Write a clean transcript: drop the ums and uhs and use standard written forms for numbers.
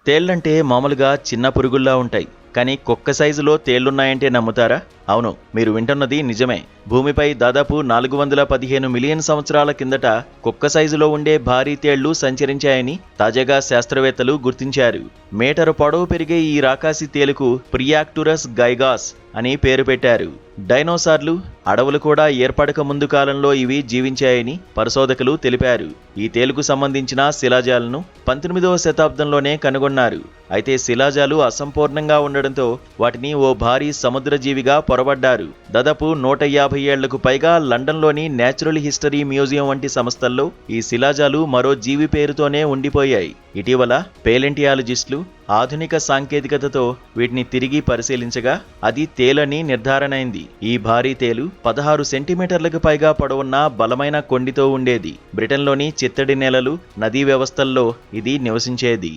తేళ్లంటే మామూలుగా చిన్న పురుగుల్లా ఉంటాయి. కానీ కుక్క సైజులో తేళ్లున్నాయంటే నమ్ముతారా? అవును, మీరు వింటున్నది నిజమే. భూమిపై దాదాపు 415 మిలియన్ సంవత్సరాల కిందట కుక్క సైజులో ఉండే భారీ తేళ్లు సంచరించాయని తాజాగా శాస్త్రవేత్తలు గుర్తించారు. మీటరు పొడవు పెరిగే ఈ రాకాసి తేలుకు ప్రియాక్టురస్ గైగాస్ అని పేరు పెట్టారు. డైనోసార్లు, అడవులు కూడా ఏర్పడక ముందు కాలంలో ఇవి జీవించాయని పరిశోధకులు తెలిపారు. ఈ తేలుకు సంబంధించిన శిలాజాలను 19వ శతాబ్దంలోనే కనుగొన్నారు. అయితే శిలాజాలు అసంపూర్ణంగా ఉండడంతో వాటిని ఓ భారీ సముద్ర జీవిగా పొరబడ్డారు. దాదాపు 150 ఏళ్లకు పైగా లండన్లోని నేచురల్ హిస్టరీ మ్యూజియం వంటి సంస్థల్లో ఈ శిలాజాలు మరో జీవి పేరుతోనే ఉండిపోయాయి. ఇటీవల పేలెంటియాలజిస్టులు ఆధునిక సాంకేతికతతో వీటిని తిరిగి పరిశీలించగా అది తేలని నిర్ధారణైంది. ఈ భారీ తేలు 16 సెంటీమీటర్లకు పైగా పొడవున్న బలమైన కొండితో ఉండేది. బ్రిటన్లోని చిత్తడి నేలలు, నదీ వ్యవస్థల్లో ఇది నివసించేది.